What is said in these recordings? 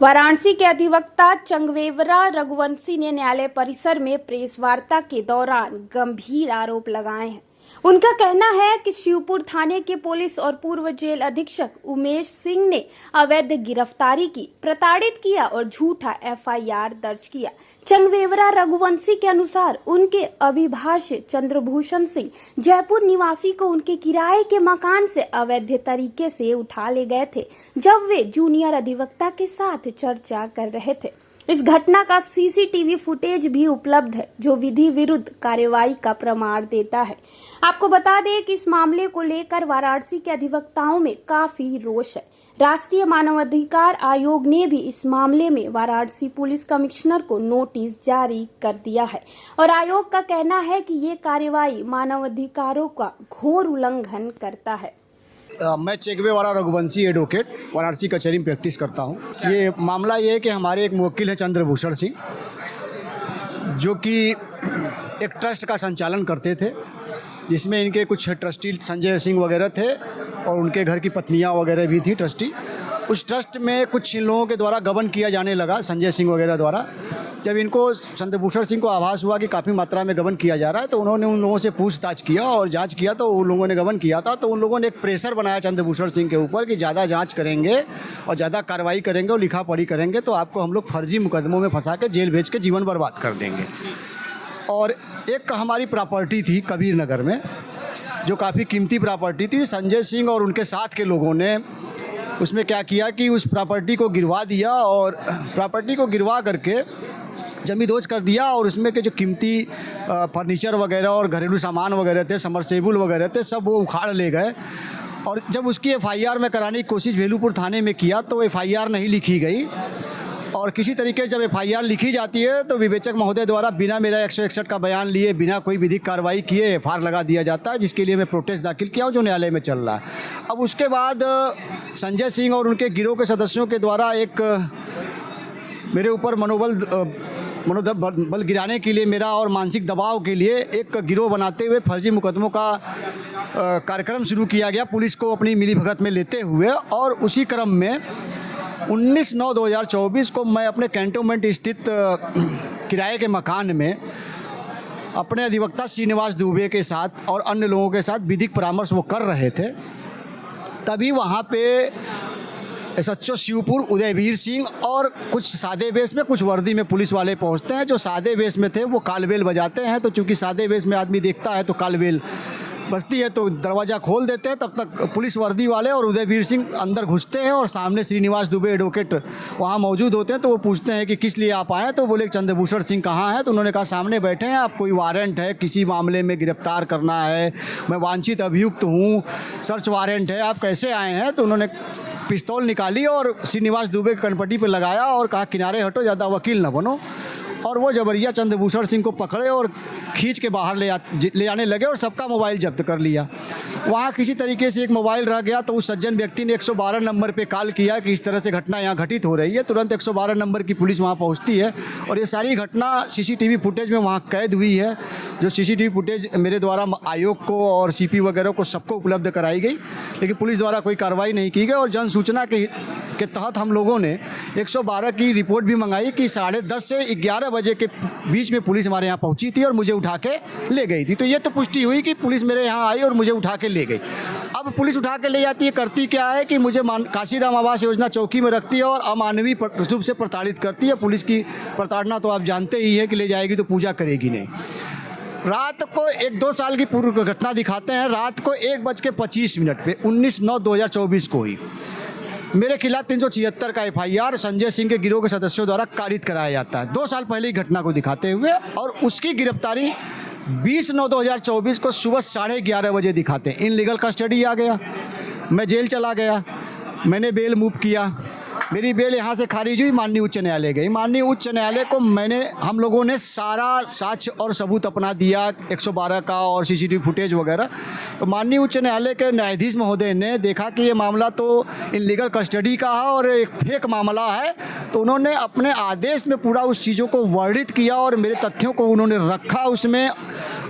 वाराणसी के अधिवक्ता चंगवेवरा रघुवंशी ने न्यायालय परिसर में प्रेस वार्ता के दौरान गंभीर आरोप लगाए हैं। उनका कहना है कि शिवपुर थाने के पुलिस और पूर्व जेल अधीक्षक उमेश सिंह ने अवैध गिरफ्तारी की, प्रताड़ित किया और झूठा एफआईआर दर्ज किया। चंगवेवरा रघुवंशी के अनुसार उनके अभिभाषक चंद्रभूषण सिंह जयपुर निवासी को उनके किराए के मकान से अवैध तरीके से उठा ले गए थे जब वे जूनियर अधिवक्ता के साथ चर्चा कर रहे थे। इस घटना का सीसीटीवी फुटेज भी उपलब्ध है जो विधि विरुद्ध कार्रवाई का प्रमाण देता है। आपको बता दें कि इस मामले को लेकर वाराणसी के अधिवक्ताओं में काफी रोष है। राष्ट्रीय मानवाधिकार आयोग ने भी इस मामले में वाराणसी पुलिस कमिश्नर को नोटिस जारी कर दिया है और आयोग का कहना है कि ये कार्रवाई मानवाधिकारों का घोर उल्लंघन करता है। मैं चेगवेवाला रघुवंशी एडवोकेट वाराणसी कचहरी में प्रैक्टिस करता हूँ। ये मामला ये है कि हमारे एक मुवक्किल हैं चंद्रभूषण सिंह, जो कि एक ट्रस्ट का संचालन करते थे जिसमें इनके कुछ ट्रस्टी संजय सिंह वगैरह थे और उनके घर की पत्नियाँ वगैरह भी थी ट्रस्टी। उस ट्रस्ट में कुछ इन लोगों के द्वारा गबन किया जाने लगा, संजय सिंह वगैरह द्वारा। जब इनको चंद्रभूषण सिंह को आभास हुआ कि काफ़ी मात्रा में गबन किया जा रहा है तो उन्होंने उन लोगों से पूछताछ किया और जांच किया तो उन लोगों ने गबन किया था। तो उन लोगों ने एक प्रेशर बनाया चंद्रभूषण सिंह के ऊपर कि ज़्यादा जांच करेंगे और ज़्यादा कार्रवाई करेंगे और लिखा पढ़ी करेंगे तो आपको हम लोग फर्जी मुकदमों में फंसा के जेल भेज के जीवन बर्बाद कर देंगे। और एक हमारी प्रॉपर्टी थी कबीर नगर में जो काफ़ी कीमती प्रॉपर्टी थी। संजय सिंह और उनके साथ के लोगों ने उसमें क्या किया कि उस प्रॉपर्टी को गिरवा दिया और प्रॉपर्टी को गिरवा करके जमींदोज कर दिया और उसमें के जो कीमती फर्नीचर वगैरह और घरेलू सामान वगैरह थे, समरसेबुल वगैरह थे, सब वो उखाड़ ले गए। और जब उसकी एफआईआर में कराने की कोशिश भेलूपुर थाने में किया तो एफआईआर नहीं लिखी गई और किसी तरीके से जब एफआईआर लिखी जाती है तो विवेचक महोदय द्वारा बिना मेरा 161 का बयान लिए, बिना कोई विधिक कार्रवाई किए एफआईआर लगा दिया जाता है, जिसके लिए मैं प्रोटेस्ट दाखिल किया हूँ जो न्यायालय में चल रहा है। अब उसके बाद संजय सिंह और उनके गिरोह के सदस्यों के द्वारा एक मेरे ऊपर मनोबल गिराने के लिए, मेरा और मानसिक दबाव के लिए एक गिरोह बनाते हुए फर्जी मुकदमों का कार्यक्रम शुरू किया गया पुलिस को अपनी मिलीभगत में लेते हुए। और उसी क्रम में 19/9/2024 को मैं अपने कैंटोनमेंट स्थित किराए के मकान में अपने अधिवक्ता श्रीनिवास दुबे के साथ और अन्य लोगों के साथ विधिक परामर्श वो कर रहे थे। तभी वहाँ पे एसएचओ शिवपुर उदयवीर सिंह और कुछ सादे वेश में, कुछ वर्दी में पुलिस वाले पहुंचते हैं। जो सादे वेश में थे वो कालबेल बजाते हैं, तो चूंकि सादे वेश में आदमी देखता है तो कालबेल बजती है तो दरवाज़ा खोल देते हैं। तब तक पुलिस वर्दी वाले और उदयवीर सिंह अंदर घुसते हैं और सामने श्रीनिवास दुबे एडवोकेट वहाँ मौजूद होते हैं। तो वो पूछते हैं कि किस लिए आप आए हैं, तो बोले चंद्रभूषण सिंह कहाँ हैं। तो उन्होंने कहा सामने बैठे हैं, आप कोई वारंट है, किसी मामले में गिरफ्तार करना है, मैं वांछित अभियुक्त हूँ, सर्च वारंट है, आप कैसे आए हैं। तो उन्होंने पिस्तौल निकाली और श्रीनिवास दुबे के कनपट्टी पर लगाया और कहा किनारे हटो, ज़्यादा वकील न बनो। और वो जबरिया चंद्रभूषण सिंह को पकड़े और खींच के बाहर ले आने लगे और सबका मोबाइल जब्त कर लिया। वहाँ किसी तरीके से एक मोबाइल रह गया तो उस सज्जन व्यक्ति ने 112 नंबर पे कॉल किया कि इस तरह से घटना यहाँ घटित हो रही है। तुरंत 112 नंबर की पुलिस वहाँ पहुँचती है और ये सारी घटना सीसीटीवी फुटेज में वहाँ कैद हुई है। जो सीसीटीवी फुटेज मेरे द्वारा आयोग को और सीपी वगैरह को सबको उपलब्ध कराई गई, लेकिन पुलिस द्वारा कोई कार्रवाई नहीं की गई। और जन सूचना के तहत हम लोगों ने 112 की रिपोर्ट भी मंगाई कि 10:30 से 11 बजे के बीच में पुलिस हमारे यहाँ पहुँची थी और मुझे उठा के ले गई थी। तो ये तो पुष्टि हुई कि पुलिस मेरे यहाँ आई और मुझे उठा के ले गई। अब पुलिस उठा के ले जाती है, करती क्या है कि मुझे काशीराम आवास योजना चौकी में रखती है और अमानवीय रूप से प्रताड़ित करती है। पुलिस की प्रताड़ना तो आप जानते ही है कि ले जाएगी तो पूजा करेगी नहीं। रात को 1-2 साल की पूर्व घटना दिखाते हैं। रात को 1:25 पे 19/9/2024 को ही मेरे खिलाफ 376 का एफआईआर संजय सिंह के गिरोह के सदस्यों द्वारा कारित कराया जाता है, 2 साल पहले की घटना को दिखाते हुए। और उसकी गिरफ्तारी 20/9/2024 को सुबह 11:30 बजे दिखाते हैं। इनलीगल कस्टडी आ गया, मैं जेल चला गया, मैंने बेल मूव किया, मेरी बेल यहाँ से खारिज हुई, माननीय उच्च न्यायालय गई। माननीय उच्च न्यायालय को हम लोगों ने सारा साक्ष्य और सबूत अपना दिया, 112 का और सीसीटीवी फुटेज वगैरह। तो माननीय उच्च न्यायालय के न्यायाधीश महोदय ने देखा कि ये मामला तो इनलीगल कस्टडी का है और एक फेक मामला है, तो उन्होंने अपने आदेश में पूरा उस चीज़ों को वर्णित किया और मेरे तथ्यों को उन्होंने रखा उसमें।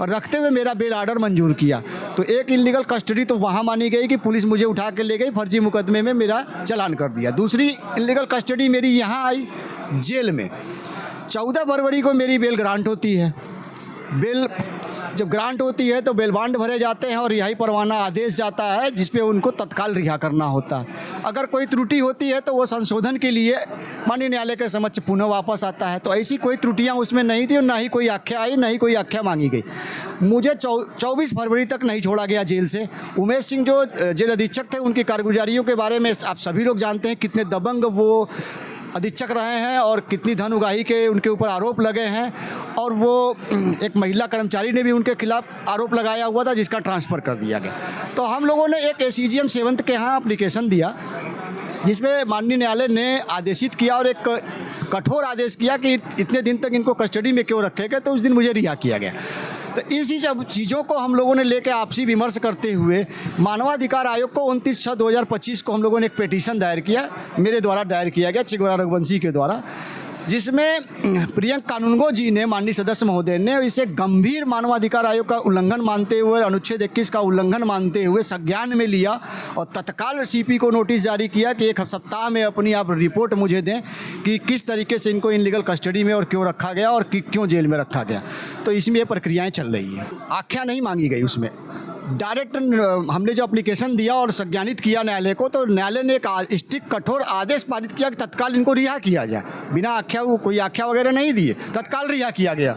और रखते हुए मेरा बेल आर्डर मंजूर किया। तो एक इलीगल कस्टडी तो वहाँ मानी गई कि पुलिस मुझे उठा के ले गई, फर्जी मुकदमे में मेरा चालान कर दिया। दूसरी इलीगल कस्टडी मेरी यहाँ आई जेल में। 14 फरवरी को मेरी बेल ग्रांट होती है। बेल जब ग्रांट होती है तो बेल बांड भरे जाते हैं और रिहाई परवाना आदेश जाता है जिस पे उनको तत्काल रिहा करना होता है। अगर कोई त्रुटि होती है तो वो संशोधन के लिए माननीय न्यायालय के समक्ष पुनः वापस आता है। तो ऐसी कोई त्रुटियां उसमें नहीं थी और ना ही कोई आख्या आई, ना ही कोई आख्या मांगी गई। मुझे 24 फरवरी तक नहीं छोड़ा गया जेल से। उमेश सिंह जो जेल अधीक्षक थे, उनकी कारगुजारियों के बारे में आप सभी लोग जानते हैं, कितने दबंग वो अधीक्षक रहे हैं और कितनी धन उगाही के उनके ऊपर आरोप लगे हैं। और वो एक महिला कर्मचारी ने भी उनके खिलाफ आरोप लगाया हुआ था जिसका ट्रांसफ़र कर दिया गया। तो हम लोगों ने एक एसीजीएम सेवंत के यहाँ एप्लीकेशन दिया जिसमें माननीय न्यायालय ने आदेशित किया और एक कठोर आदेश किया कि इतने दिन तक इनको कस्टडी में क्यों रखे गए। तो उस दिन मुझे रिहा किया गया। तो इसी सब चीज़ों को हम लोगों ने लेकर आपसी विमर्श करते हुए मानवाधिकार आयोग को 29/6/2025 को हम लोगों ने एक पिटीशन दायर किया, मेरे द्वारा दायर किया गया, चिगोरा रघुवंशी के द्वारा, जिसमें प्रियंक कानूनगो जी ने, माननीय सदस्य महोदय ने, इसे गंभीर मानवाधिकार आयोग का उल्लंघन मानते हुए, अनुच्छेद 21 का उल्लंघन मानते हुए संज्ञान में लिया और तत्काल सीपी को नोटिस जारी किया कि 1 सप्ताह में अपनी आप रिपोर्ट मुझे दें कि किस तरीके से इनको इनलीगल कस्टडी में और क्यों रखा गया और क्यों जेल में रखा गया। तो इसमें ये प्रक्रियाएँ चल रही हैं। आख्या नहीं मांगी गई उसमें। डायरेक्ट हमने जो एप्लीकेशन दिया और संज्ञानित किया न्यायालय को, तो न्यायालय ने एक स्ट्रिक्ट कठोर आदेश पारित किया कि तत्काल इनको रिहा किया जाए। बिना आख्या, वो कोई आख्या वगैरह नहीं दिए, तत्काल रिहा किया गया।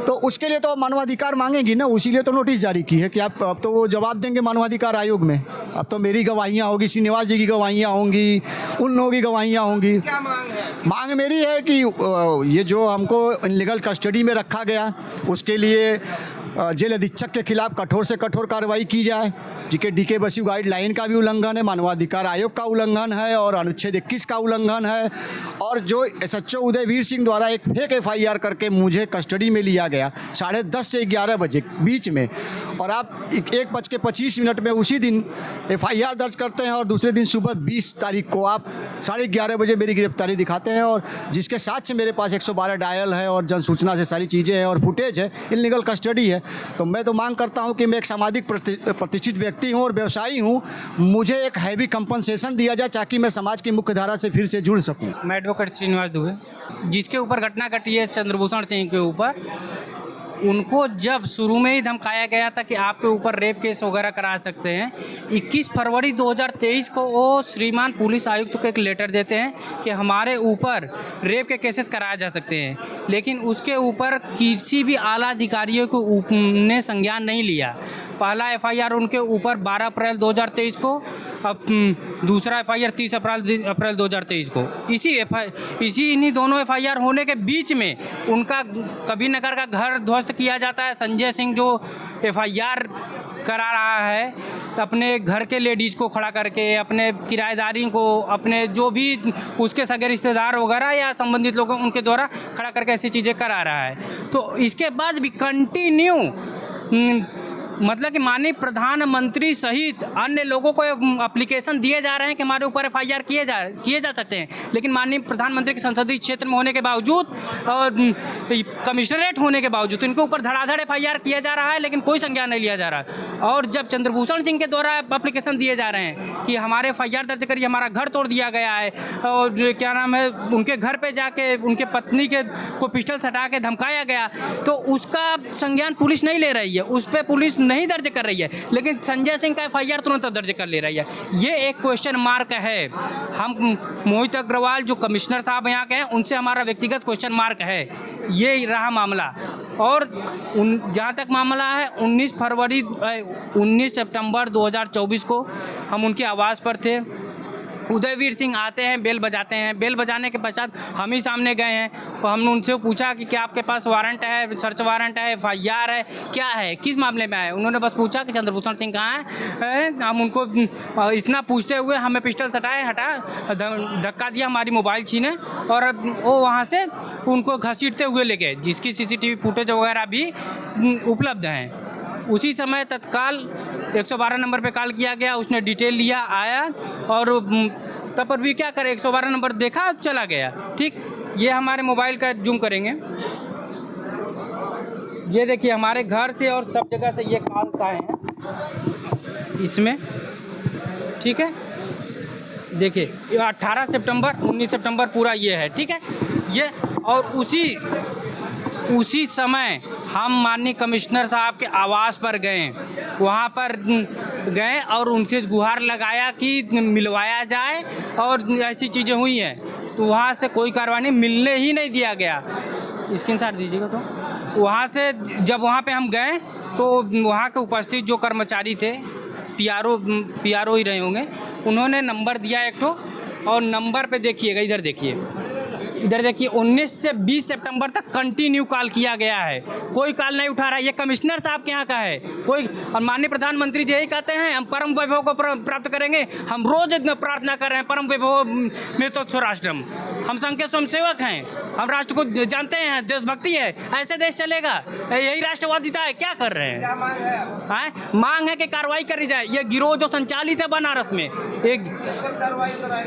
तो उसके लिए तो मानवाधिकार मांगेंगी ना, इसीलिए तो नोटिस जारी की है कि आप अब तो वो जवाब देंगे मानवाधिकार आयोग में। अब तो मेरी गवाहियाँ होगी, श्रीनिवास जी की गवाहियाँ होंगी, उन लोगों की गवाहियाँ होंगी। क्या मांग है? मांग मेरी है कि ये जो हमको इनलीगल कस्टडी में रखा गया उसके लिए जेल अधीक्षक के खिलाफ कठोर से कठोर कार्रवाई की जाए। डीके बसु गाइडलाइन का भी उल्लंघन है, मानवाधिकार आयोग का उल्लंघन है और अनुच्छेद 21 का उल्लंघन है। और जो एसएचओ उदयवीर सिंह द्वारा एक फेक एफआईआर करके मुझे कस्टडी में लिया गया 10:30 से 11 बजे बीच में, और आप 1:25 में उसी दिन एफआईआर दर्ज करते हैं और दूसरे दिन सुबह 20 तारीख को आप 11:30 बजे मेरी गिरफ्तारी दिखाते हैं, और जिसके साथ से मेरे पास 112 डायल है और जनसूचना से सारी चीज़ें हैं और फुटेज है, इल्लीगल कस्टडी है। तो मैं तो मांग करता हूं कि मैं एक सामाजिक प्रतिष्ठित व्यक्ति हूं और व्यवसायी हूं, मुझे एक हैवी कंपनसेशन दिया जाए ताकि मैं समाज की मुख्य धारा से फिर से जुड़ सकूं। मैं एडवोकेट श्रीनिवास दुबे, जिसके ऊपर घटना घटी है चंद्रभूषण सिंह के ऊपर, उनको जब शुरू में ही धमकाया गया था कि आपके ऊपर रेप केस वगैरह करा सकते हैं। 21 फरवरी 2023 को वो श्रीमान पुलिस आयुक्त को एक लेटर देते हैं कि हमारे ऊपर रेप के केसेस कराए जा सकते हैं, लेकिन उसके ऊपर किसी भी आला अधिकारियों को ने संज्ञान नहीं लिया। पहला एफआईआर उनके ऊपर 12 अप्रैल 2023 को, अब दूसरा एफआईआर 30 अप्रैल 2023 को। इन्हीं दोनों एफआईआर होने के बीच में उनका कबीर नगर का घर ध्वस्त किया जाता है। संजय सिंह जो एफआईआर करा रहा है अपने घर के लेडीज़ को खड़ा करके, अपने किराएदारी को, अपने जो भी उसके सगे रिश्तेदार वगैरह या संबंधित लोगों उनके द्वारा खड़ा करके ऐसी चीज़ें करा रहा है। तो इसके बाद भी कंटिन्यू मतलब कि माननीय प्रधानमंत्री सहित अन्य लोगों को एप्लीकेशन दिए जा रहे हैं कि हमारे ऊपर एफआईआर किए जा सकते हैं, लेकिन माननीय प्रधानमंत्री के संसदीय क्षेत्र में होने के बावजूद और कमिश्नरेट होने के बावजूद इनके ऊपर धड़ाधड़ एफआईआर किया जा रहा है, लेकिन कोई संज्ञान नहीं लिया जा रहा। और जब चंद्रभूषण सिंह के द्वारा एप्लीकेशन दिए जा रहे हैं कि हमारे एफआईआर दर्ज करिए, हमारा घर तोड़ दिया गया है, और क्या नाम है, उनके घर पर जाके उनके पत्नी के को पिस्टल सटा के धमकाया गया, तो उसका संज्ञान पुलिस नहीं ले रही है, उस पर पुलिस नहीं दर्ज कर रही है, लेकिन संजय सिंह का एफआईआर तुरंत दर्ज कर ले रही है। ये एक क्वेश्चन मार्क है। हम मोहित अग्रवाल जो कमिश्नर साहब यहाँ के हैं, उनसे हमारा व्यक्तिगत क्वेश्चन मार्क है। ये रहा मामला। और जहाँ तक मामला है 19 सितंबर 2024 को हम उनके आवास पर थे। उदयवीर सिंह आते हैं, बेल बजाते हैं। बेल बजाने के पश्चात हम ही सामने गए हैं, तो हमने उनसे पूछा कि क्या आपके पास वारंट है, सर्च वारंट है, एफआईआर है, क्या है, किस मामले में आए। उन्होंने बस पूछा कि चंद्रभूषण सिंह कहाँ है। हम उनको इतना पूछते हुए हमें पिस्टल सटाए, हटा धक्का दिया, हमारी मोबाइल छीने और वो वहाँ से उनको घसीटते हुए ले गए, जिसकी सीसीटीवी फुटेज वगैरह भी उपलब्ध हैं। उसी समय तत्काल 112 नंबर पे कॉल किया गया, उसने डिटेल लिया, आया और तब पर भी क्या करे, 112 नंबर देखा, चला गया। ठीक, ये हमारे मोबाइल का जूम करेंगे, ये देखिए हमारे घर से और सब जगह से ये कॉल्स आए हैं इसमें, ठीक है। देखिए ये 18 सितंबर 19 सितंबर पूरा ये है, ठीक है ये। और उसी समय हम माननीय कमिश्नर साहब के आवास पर गए, वहाँ पर गए और उनसे गुहार लगाया कि मिलवाया जाए, और ऐसी चीज़ें हुई हैं तो वहाँ से कोई कार्रवाई नहीं, मिलने ही नहीं दिया गया। स्क्रीनशॉट दीजिएगा। तो वहाँ से जब वहाँ पे हम गए तो वहाँ के उपस्थित जो कर्मचारी थे, पीआरओ ही रहे होंगे, उन्होंने नंबर दिया एक ठो, और नंबर पे देखिएगा, इधर देखिए 19 से 20 सितंबर तक कंटिन्यू कॉल किया गया है, कोई कॉल नहीं उठा रहा है। ये कमिश्नर साहब के यहाँ का है कोई, और माननीय प्रधानमंत्री जी यही कहते हैं हम परम वैभव को प्राप्त करेंगे। हम रोज प्रार्थना कर रहे हैं परम वैभव में तो स्वराष्ट्रम, हम संघ के स्वयंसेवक हैं, हम राष्ट्र को जानते हैं, देशभक्ति है, ऐसे देश चलेगा? यही राष्ट्रवादिता है? क्या कर रहे हैं? मांग है कि कार्रवाई करी जाए। ये गिरोह जो संचालित है बनारस में, एक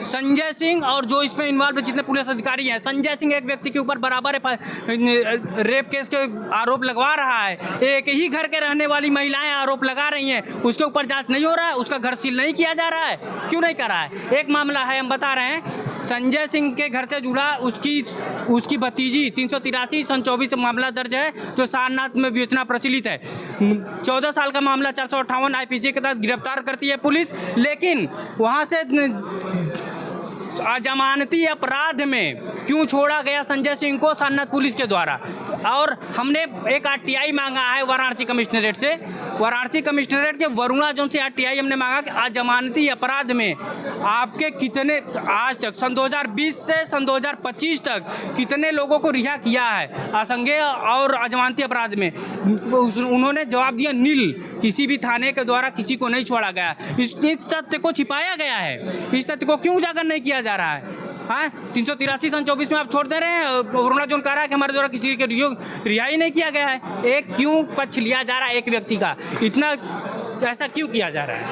संजय सिंह और जो इसमें इन्वॉल्व जितने पुलिस अधिकारी हैं, संजय सिंह एक व्यक्ति के ऊपर बराबर रेप केस के आरोप लगवा रहा है, एक ही घर के रहने वाली महिलाएं आरोप लगा रही हैं, उसके ऊपर जांच नहीं हो रहा है, उसका घर सील नहीं किया जा रहा है। क्यों नहीं कर रहा है? एक मामला है, हम बता रहे हैं, संजय सिंह के घर से जुड़ा उसकी भतीजी 383 सन 24 मामला दर्ज है, जो सारनाथ में विवेचना प्रचलित है। 14 साल का मामला 458 आईपीसी के तहत गिरफ्तार करती है पुलिस, लेकिन वहाँ से अजमानती अपराध में क्यों छोड़ा गया संजय सिंह को सारनाथ पुलिस के द्वारा? और हमने एक आरटीआई मांगा है वाराणसी कमिश्नरेट से, वाराणसी कमिश्नरेट के वरुणा जोन से आरटीआई हमने मांगा कि अजमानती अपराध में आपके कितने आज तक सन 2020 से सन 2025 तक कितने लोगों को रिहा किया है असंज्ञेय और अजमानती अपराध में? उन्होंने जवाब दिया नील, किसी भी थाने के द्वारा किसी को नहीं छोड़ा गया। इस तथ्य को छिपाया गया है, इस तथ्य को क्यों उजागर नहीं किया जा रहा है? हाँ, 383 सन 24 में आप छोड़ दे रहे हैं। वरुणा जोन कह रहा है कि हमारे द्वारा किसी के रिहाई नहीं किया गया है। एक क्यों पक्ष लिया जा रहा है एक व्यक्ति का? इतना ऐसा क्यों किया जा रहा है?